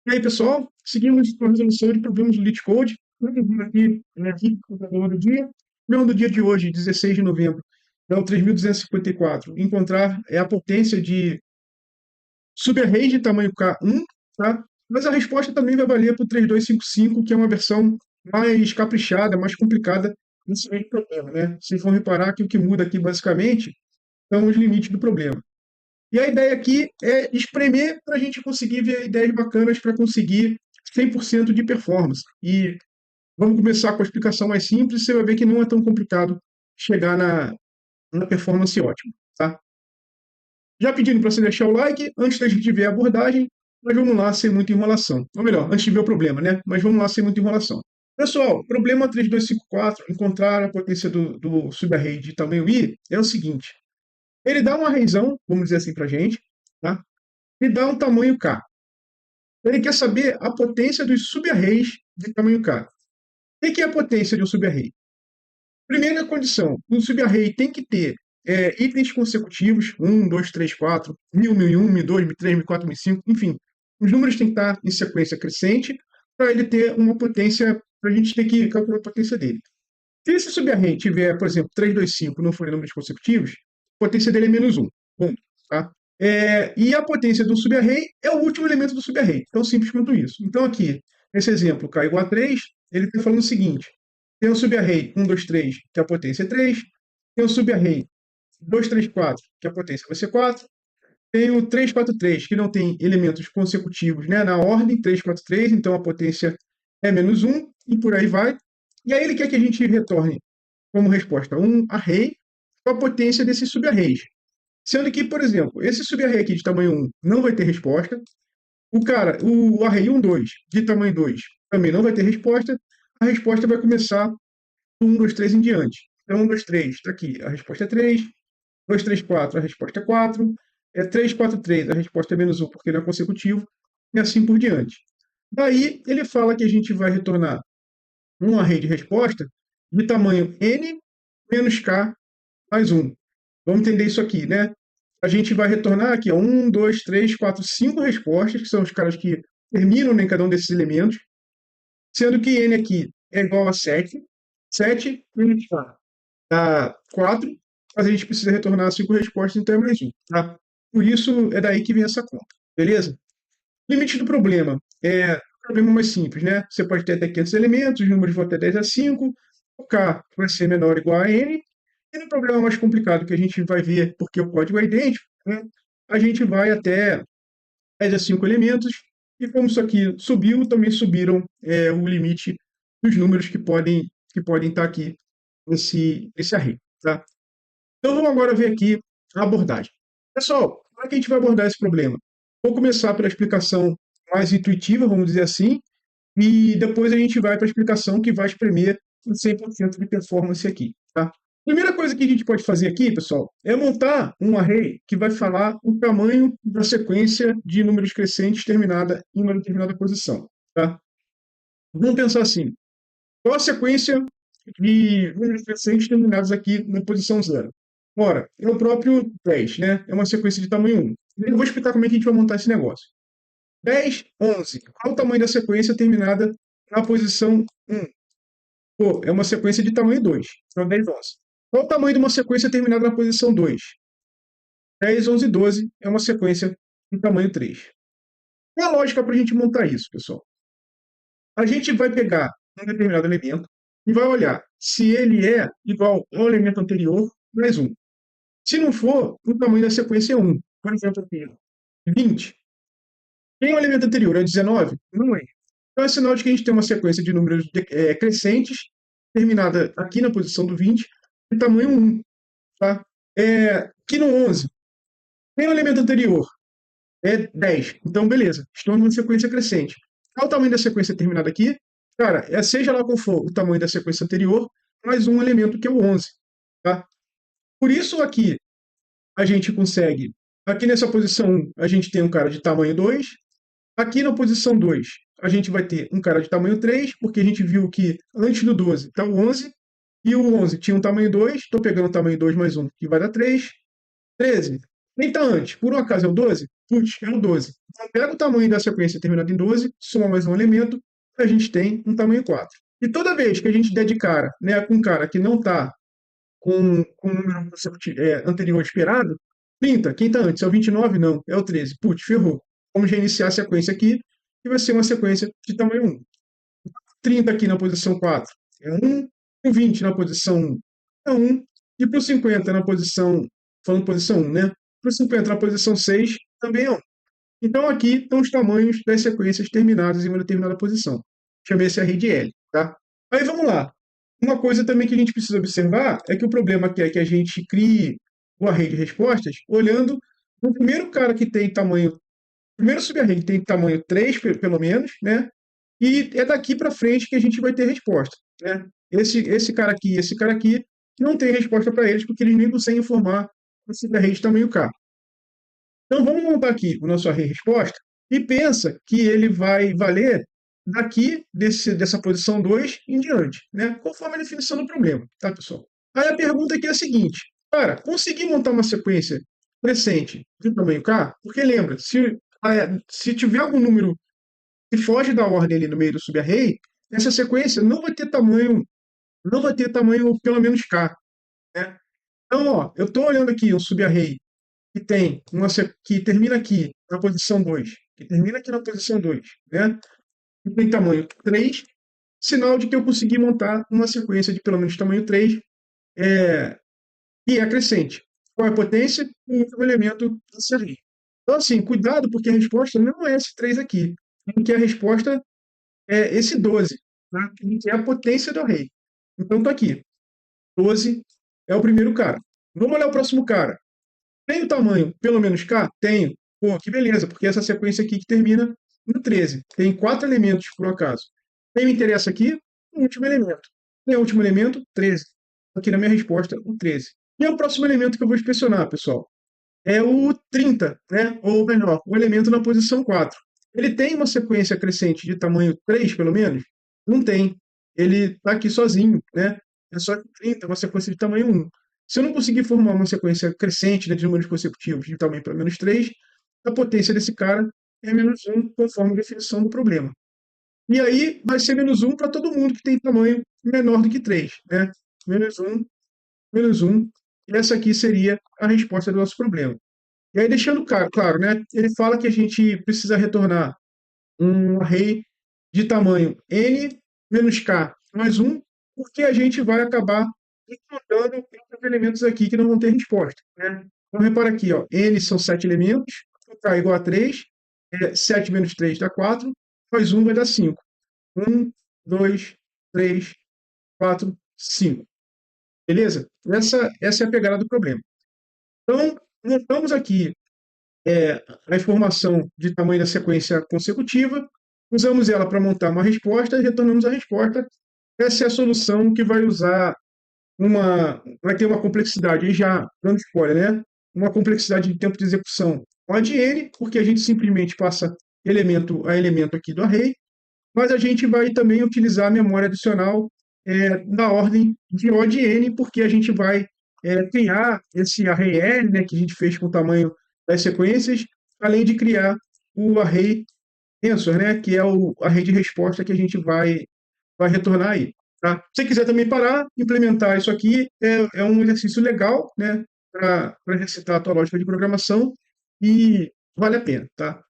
E aí, pessoal, seguimos com a resolução de problemas do LeetCode. Vamos ver aqui o computador do dia. O problema do dia de hoje, 16 de novembro, é o 3254. Encontrar a potência de subarray de tamanho K1, tá? Mas a resposta também vai valer para o 3255, que é uma versão mais caprichada, mais complicada desse mesmo problema, né? Vocês vão reparar que o que muda aqui, basicamente, são os limites do problema. E a ideia aqui é espremer para a gente conseguir ver ideias bacanas para conseguir 100% de performance. E vamos começar com a explicação mais simples, você vai ver que não é tão complicado chegar na performance ótima. Tá? Já pedindo para você deixar o like, antes da gente ver a abordagem, mas vamos lá sem muita enrolação. Ou melhor, antes de ver o problema, né? Mas vamos lá sem muita enrolação. Pessoal, problema 3254, encontrar a potência do subarray de tamanho i, é o seguinte. Ele dá uma arrayzão, vamos dizer assim para a gente, tá? E dá um tamanho K. Ele quer saber a potência dos subarrays de tamanho K. O que é a potência de um subarray? Primeira condição, o subarray tem que ter itens consecutivos, 1, 2, 3, 4, 1000, 1001, 1002, 1003, 1004, 1005, enfim. Os números têm que estar em sequência crescente para ele ter uma potência, para a gente ter que calcular a potência dele. Se esse subarray tiver, por exemplo, 3, 2, 5, não forem números consecutivos, a potência dele é menos 1. Ponto. Tá? E a potência do subarray é o último elemento do subarray. Tão simples quanto isso. Então, aqui, nesse exemplo, K igual a 3, ele está falando o seguinte. Tem o subarray 1, 2, 3, que a potência é 3. Tem o subarray 2, 3, 4, que a potência vai ser 4. Tem o 3, 4, 3, que não tem elementos consecutivos, né, na ordem, 3, 4, 3, então a potência é menos 1, e por aí vai. E aí ele quer que a gente retorne como resposta um array com a potência desses subarrays. Sendo que, por exemplo, esse subarray aqui de tamanho 1 não vai ter resposta. O array 1, 2 de tamanho 2 também não vai ter resposta. A resposta vai começar do 1, 2, 3 em diante. Então, 1, 2, 3, está aqui. A resposta é 3. 2, 3, 4, a resposta é 4. 3, 4, 3, a resposta é menos 1 porque não é consecutivo. E assim por diante. Daí, ele fala que a gente vai retornar um array de resposta de tamanho n menos k mais 1. Vamos entender isso aqui, né? A gente vai retornar aqui, ó, 1, 2, 3, 4, 5 respostas, que são os caras que terminam em cada um desses elementos, sendo que n aqui é igual a 7. 7 menos k dá 4, mas a gente precisa retornar 5 respostas, então é mais 1. Tá? Por isso, é daí que vem essa conta, beleza? Limite do problema é um problema mais simples, né? Você pode ter até 500 elementos, os números vão até 10 a 5, o k vai ser menor ou igual a n, e no problema mais complicado que a gente vai ver, porque o código é idêntico, né? A gente vai até 10 a 5 elementos, e como isso aqui subiu, também subiram o limite dos números que podem estar aqui nesse array. Tá? Então vamos agora ver aqui a abordagem. Pessoal, como é que a gente vai abordar esse problema? Vou começar pela explicação mais intuitiva, vamos dizer assim, e depois a gente vai para a explicação que vai espremer o 100% de performance aqui. Tá? Primeira coisa que a gente pode fazer aqui, pessoal, é montar um array que vai falar o tamanho da sequência de números crescentes terminada em uma determinada posição. Tá? Vamos pensar assim, qual a sequência de números crescentes terminados aqui na posição 0? Ora, é o próprio 10, né? É uma sequência de tamanho 1. Eu vou explicar como é que a gente vai montar esse negócio. 10, 11. Qual o tamanho da sequência terminada na posição 1? Pô, é uma sequência de tamanho 2. Então, 10, 11. Qual o tamanho de uma sequência terminada na posição 2? 10, 11, 12 é uma sequência de tamanho 3. Qual a lógica para a gente montar isso, pessoal? A gente vai pegar um determinado elemento e vai olhar se ele é igual ao elemento anterior mais 1. Se não for, o tamanho da sequência é 1. Por exemplo, aqui, 20. Quem é o elemento anterior? É 19? Não é. Então é sinal de que a gente tem uma sequência de números crescentes, terminada aqui na posição do 20, de tamanho 1. Tá? Aqui no 11, quem é o elemento anterior? É 10. Então, beleza. Estamos numa sequência crescente. Qual o tamanho da sequência terminada aqui? Cara, seja lá qual for o tamanho da sequência anterior, mais um elemento que é o 11. Tá? Por isso aqui, a gente consegue... Aqui nessa posição 1, a gente tem um cara de tamanho 2. Aqui na posição 2, a gente vai ter um cara de tamanho 3, porque a gente viu que antes do 12 está o 11, e o 11 tinha um tamanho 2, estou pegando o tamanho 2 mais 1, que vai dar 3. 13, quem está antes? Por um acaso é o 12? Putz, é o 12. Então, pega o tamanho da sequência terminada em 12, soma mais um elemento, a gente tem um tamanho 4. E toda vez que a gente der de cara, né, com um cara que não está com o número anterior esperado, 30. Quem está antes? É o 29? Não, é o 13. Putz, ferrou. Vamos reiniciar a sequência aqui, e vai ser uma sequência de tamanho 1. 30 aqui na posição 4 é 1, o 20 na posição 1 é 1, e para o 50 na posição, falando posição 1, né? Para o 50 na posição 6 também é 1. Então aqui estão os tamanhos das sequências terminadas em uma determinada posição. Chamei esse array de L, tá? Aí vamos lá. Uma coisa também que a gente precisa observar é que o problema aqui é que a gente crie o array de respostas olhando o primeiro cara que tem tamanho, primeiro subarray que tem tamanho 3, pelo menos, né? E é daqui para frente que a gente vai ter resposta, né? Esse cara aqui e esse cara aqui não tem resposta para eles, porque eles nem conseguem formar o subarray de tamanho K. Então vamos montar aqui o nosso array resposta e pensa que ele vai valer daqui dessa posição 2 em diante, né? Conforme a definição do problema, tá, pessoal? Aí a pergunta aqui é a seguinte: cara, consegui montar uma sequência crescente de tamanho K? Porque lembra, se tiver algum número que foge da ordem ali no meio do subarray, essa sequência não vai ter tamanho pelo menos K, né? Então, ó, eu estou olhando aqui um subarray que termina aqui na posição 2, que termina aqui na posição 2, né? Que tem tamanho 3, sinal de que eu consegui montar uma sequência de pelo menos tamanho 3, e é crescente. Qual é a potência? O último elemento desse array. Então, assim, cuidado, porque a resposta não é esse 3 aqui, porque a resposta é esse 12, tá? Que é a potência do array. Então, está aqui. 12 é o primeiro cara. Vamos olhar o próximo cara. Tem o tamanho pelo menos K? Tenho. Pô, que beleza, porque essa sequência aqui que termina no 13. Tem 4 elementos, por acaso. Quem me interessa aqui? O último elemento. Quem é o último elemento? 13. Aqui na minha resposta, o 13. E é o próximo elemento que eu vou inspecionar, pessoal. É o 30, né? Ou melhor, o elemento na posição 4. Ele tem uma sequência crescente de tamanho 3, pelo menos? Não tem. Ele está aqui sozinho, né? É só 30, uma sequência de tamanho 1. Se eu não conseguir formar uma sequência crescente, né, de números consecutivos de tamanho para menos 3, a potência desse cara é menos 1, conforme a definição do problema. E aí vai ser menos 1 para todo mundo que tem tamanho menor do que 3, né? Menos 1, menos 1. E essa aqui seria a resposta do nosso problema. E aí, deixando claro, né? Ele fala que a gente precisa retornar um array de tamanho n menos k mais 1, porque a gente vai acabar encontrando outros elementos aqui que não vão ter resposta, né? Então, repara aqui, ó, n são 7 elementos, k igual a 3, 7 menos 3 dá 4, mais 1 vai dar 5. 1, 2, 3, 4, 5. Beleza? Essa é a pegada do problema. Então, montamos aqui a informação de tamanho da sequência consecutiva, usamos ela para montar uma resposta e retornamos a resposta. Essa é a solução que vai ter uma complexidade, aí já dando spoiler, né? Uma complexidade de tempo de execução ó de n, porque a gente simplesmente passa elemento a elemento aqui do array, mas a gente vai também utilizar a memória adicional na ordem de O de n, porque a gente vai criar esse array L, né, que a gente fez com o tamanho das sequências, além de criar o array answer, né, que é o array de resposta que a gente vai retornar aí. Tá? Se você quiser também parar, implementar isso aqui, é um exercício legal, né, para exercitar a tua lógica de programação e vale a pena. Tá?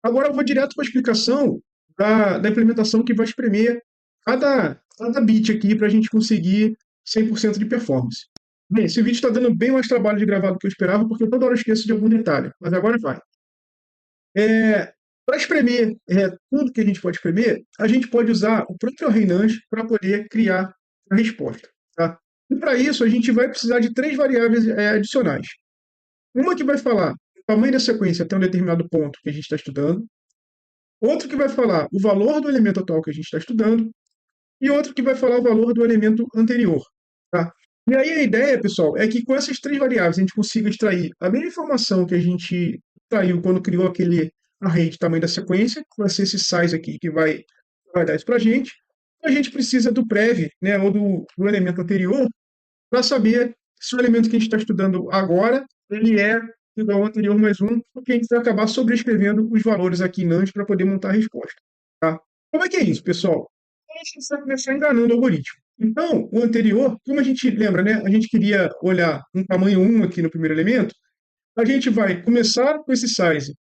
Agora eu vou direto para a explicação da implementação que vai espremer cada bit aqui para a gente conseguir 100% de performance. Bem, esse vídeo está dando bem mais trabalho de gravar do que eu esperava, porque toda hora eu esqueço de algum detalhe, mas agora vai. Para espremer tudo que a gente pode espremer, a gente pode usar o próprio array_num para poder criar a resposta. Tá? E para isso, a gente vai precisar de 3 variáveis adicionais. Uma que vai falar o tamanho da sequência até um determinado ponto que a gente está estudando, outro que vai falar o valor do elemento atual que a gente está estudando, e outro que vai falar o valor do elemento anterior. Tá? E aí a ideia, pessoal, é que com essas 3 variáveis a gente consiga extrair a mesma informação que a gente extraiu quando criou aquele array de tamanho da sequência, que vai ser esse size aqui que vai dar isso para a gente. A gente precisa do prev, né, ou do elemento anterior, para saber se o elemento que a gente está estudando agora ele é igual ao anterior mais um, porque a gente vai acabar sobrescrevendo os valores aqui em NAND para poder montar a resposta. Tá? Como é que é isso, pessoal? A gente vai começar enganando o algoritmo. Então, o anterior, como a gente lembra, né? A gente queria olhar um tamanho 1 aqui no primeiro elemento, a gente vai começar com esse size.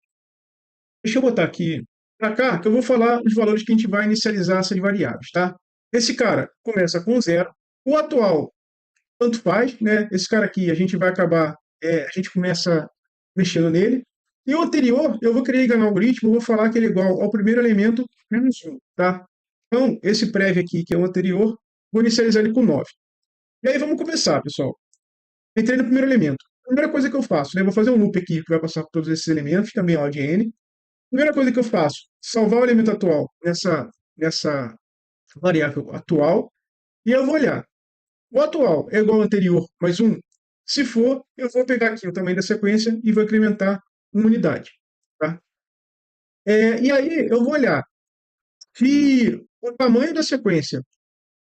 Deixa eu botar aqui para cá, que eu vou falar os valores que a gente vai inicializar essas variáveis, tá? Esse cara começa com 0. O atual, tanto faz, né? Esse cara aqui, a gente vai acabar, a gente começa mexendo nele. E o anterior, eu vou querer enganar o algoritmo, eu vou falar que ele é igual ao primeiro elemento menos 1, tá? Então, esse prévio aqui, que é o anterior, vou inicializar ele com 9. E aí vamos começar, pessoal. Entrei no primeiro elemento. Primeira coisa que eu faço, né? Vou fazer um loop aqui que vai passar por todos esses elementos, também ó de n. Primeira coisa que eu faço, salvar o elemento atual nessa variável atual, e eu vou olhar. O atual é igual ao anterior mais 1? Se for, eu vou pegar aqui o tamanho da sequência e vou incrementar uma unidade. Tá? E aí eu vou olhar se o tamanho da sequência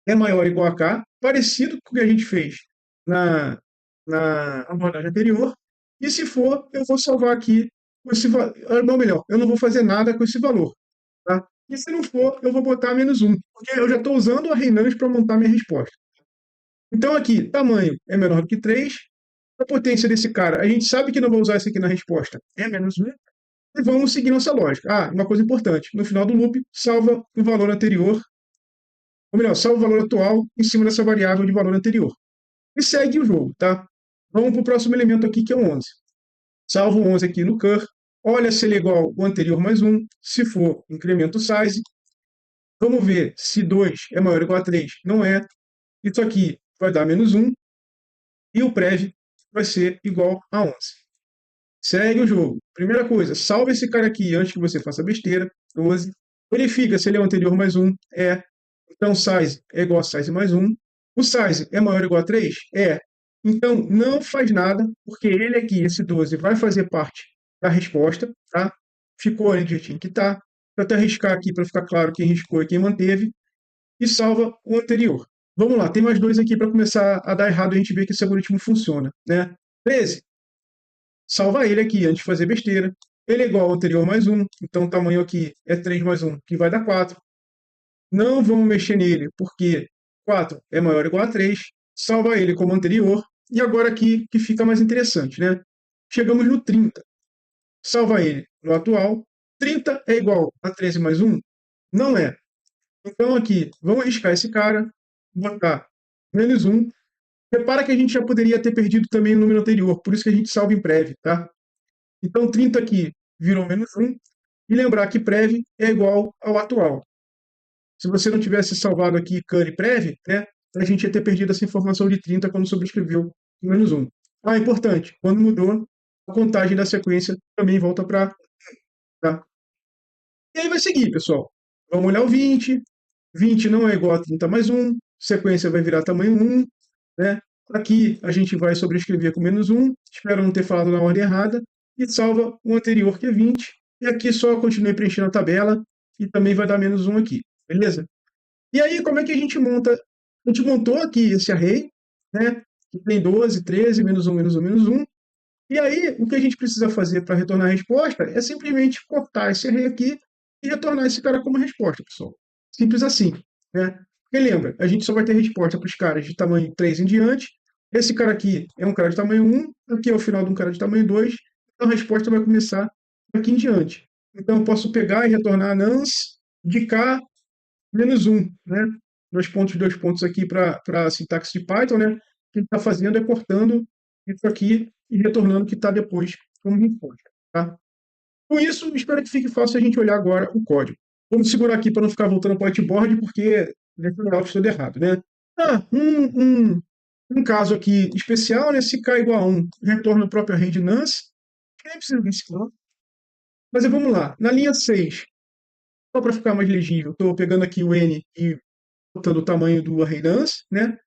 é maior ou igual a k, parecido com o que a gente fez na, na abordagem anterior, e se for, eu vou salvar aqui esse valor. Não, melhor, eu não vou fazer nada com esse valor. Tá? E se não for, eu vou botar menos 1, porque eu já estou usando a Reinante para montar minha resposta. Então aqui, tamanho é menor do que 3, a potência desse cara, a gente sabe que não vai usar isso aqui na resposta, é menos 1, e vamos seguir nossa lógica. Ah, uma coisa importante, no final do loop, salva o valor anterior, ou melhor, salva o valor atual em cima dessa variável de valor anterior. E segue o jogo, tá? Vamos para o próximo elemento aqui, que é o 11. Salvo o 11 aqui no cur, olha se ele é igual ao anterior mais 1, se for, incrementa o size. Vamos ver se 2 é maior ou igual a 3. Não é. Isso aqui vai dar menos 1. E o prev vai ser igual a 11. Segue o jogo. Primeira coisa, salva esse cara aqui antes que você faça besteira. 12. Verifica se ele é o anterior mais 1. É. Então, size é igual a size mais 1. O size é maior ou igual a 3? É. Então, não faz nada, porque ele aqui, esse 12, vai fazer parte da resposta. Tá? Ficou ali do jeitinho que está. Vou até arriscar aqui para ficar claro quem riscou e quem manteve. E salva o anterior. Vamos lá, tem mais dois aqui para começar a dar errado e a gente ver que esse algoritmo funciona. Né? 13. Salva ele aqui antes de fazer besteira. Ele é igual ao anterior mais 1, então o tamanho aqui é 3 mais 1, que vai dar 4. Não vamos mexer nele, porque 4 é maior ou igual a 3. Salva ele como anterior. E agora aqui que fica mais interessante, né? Chegamos no 30. Salva ele no atual. 30 é igual a 13 mais 1? Não é. Então aqui, vamos arriscar esse cara, botar menos 1. Repara que a gente já poderia ter perdido também o número anterior, por isso que a gente salva em prev, tá? Então 30 aqui virou menos 1. E lembrar que prev é igual ao atual. Se você não tivesse salvado aqui can e prev, né, a gente ia ter perdido essa informação de 30 quando sobrescreveu o menos 1. Ah, importante, quando mudou, a contagem da sequência também volta para... Tá? E aí vai seguir, pessoal. Vamos olhar o 20. 20 não é igual a 30 mais 1. Sequência vai virar tamanho 1. Né? Aqui a gente vai sobrescrever com menos 1. Espero não ter falado na ordem errada. E salva o anterior, que é 20. E aqui só continue preenchendo a tabela. E também vai dar menos 1 aqui. Beleza? E aí, como é que a gente monta? A gente montou aqui esse array, né? Que tem 12, 13, menos 1, menos 1, menos 1. E aí, o que a gente precisa fazer para retornar a resposta é simplesmente cortar esse array aqui e retornar esse cara como resposta, pessoal. Simples assim, né? Porque lembra, a gente só vai ter resposta para os caras de tamanho 3 em diante. Esse cara aqui é um cara de tamanho 1, aqui é o final de um cara de tamanho 2, então a resposta vai começar daqui em diante. Então eu posso pegar e retornar nans de k menos 1, né? Dois pontos aqui para a sintaxe de Python, né? O que ele está fazendo é cortando isso aqui e retornando o que está depois como resposta, tá? Com isso, espero que fique fácil a gente olhar agora o código. Vamos segurar aqui para não ficar voltando para o whiteboard, porque nesse layout todo errado, né? Um caso aqui especial, né? Se k igual a 1, retorna o próprio array de nans. Nem precisa desse claro. Mas vamos lá. Na linha 6, só para ficar mais legível, estou pegando aqui o n e botando o tamanho do array nans, né?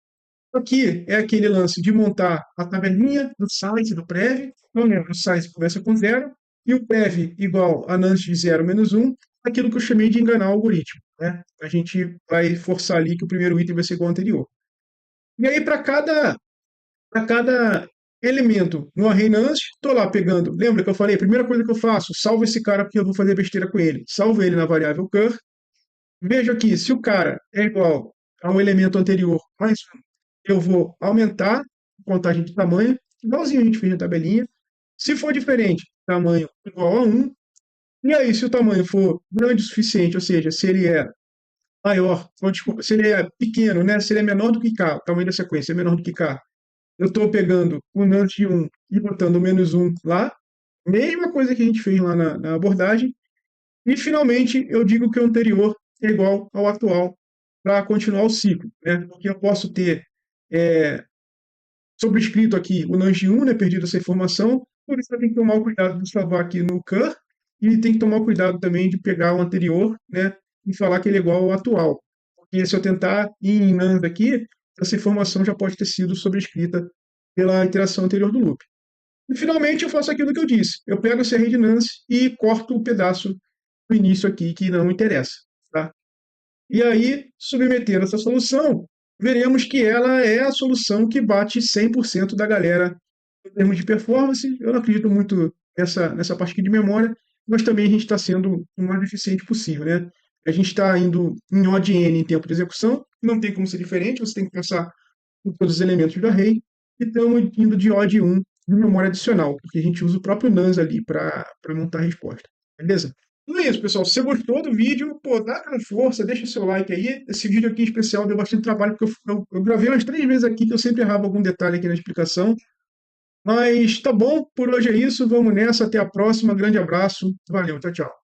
Aqui é aquele lance de montar a tabelinha do size, do prev. Não lembro, o size começa com 0 e o prev igual a nans de 0 menos 1, aquilo que eu chamei de enganar o algoritmo. Né? A gente vai forçar ali que o primeiro item vai ser igual ao anterior. E aí, para cada elemento no array nance, estou lá pegando. Lembra que eu falei? A primeira coisa que eu faço, salvo esse cara porque eu vou fazer besteira com ele. Salvo ele na variável cur. Vejo aqui, se o cara é igual a um elemento anterior mais um, eu vou aumentar a contagem de tamanho, igualzinho a gente fez na tabelinha. Se for diferente, tamanho igual a 1. E aí, se o tamanho for grande o suficiente, ou seja, se ele é maior, ou, desculpa, se ele é pequeno, né? Se ele é menor do que K, o tamanho da sequência é menor do que K, eu estou pegando o nance de 1 e botando o menos 1 lá. Mesma coisa que a gente fez lá na abordagem. E, finalmente, eu digo que o anterior é igual ao atual para continuar o ciclo. Né? Porque eu posso ter sobrescrito aqui o nance de 1, né? Perdido essa informação. Por isso eu tenho que tomar o cuidado de salvar aqui no cur. E tem que tomar cuidado também de pegar o anterior, né? E falar que ele é igual ao atual. Porque se eu tentar ir em nando aqui, essa informação já pode ter sido sobrescrita pela iteração anterior do loop. E, finalmente, eu faço aquilo que eu disse. Eu pego esse array de nance e corto o pedaço do início aqui que não interessa. Tá? E aí, submetendo essa solução, veremos que ela é a solução que bate 100% da galera em termos de performance. Eu não acredito muito nessa parte aqui de memória, mas também a gente está sendo o mais eficiente possível. Né? A gente está indo em odd n em tempo de execução, não tem como ser diferente, você tem que pensar em todos os elementos do array, e estamos indo de odd 1 de memória adicional, porque a gente usa o próprio nans ali para montar a resposta. Beleza? Então é isso, pessoal. Se você gostou do vídeo, pô, dá aquela força, deixa seu like aí. Esse vídeo aqui em especial deu bastante trabalho, porque eu gravei umas 3 vezes aqui, que eu sempre errava algum detalhe aqui na explicação. Mas tá bom, por hoje é isso. Vamos nessa, até a próxima. Grande abraço. Valeu, tchau, tchau.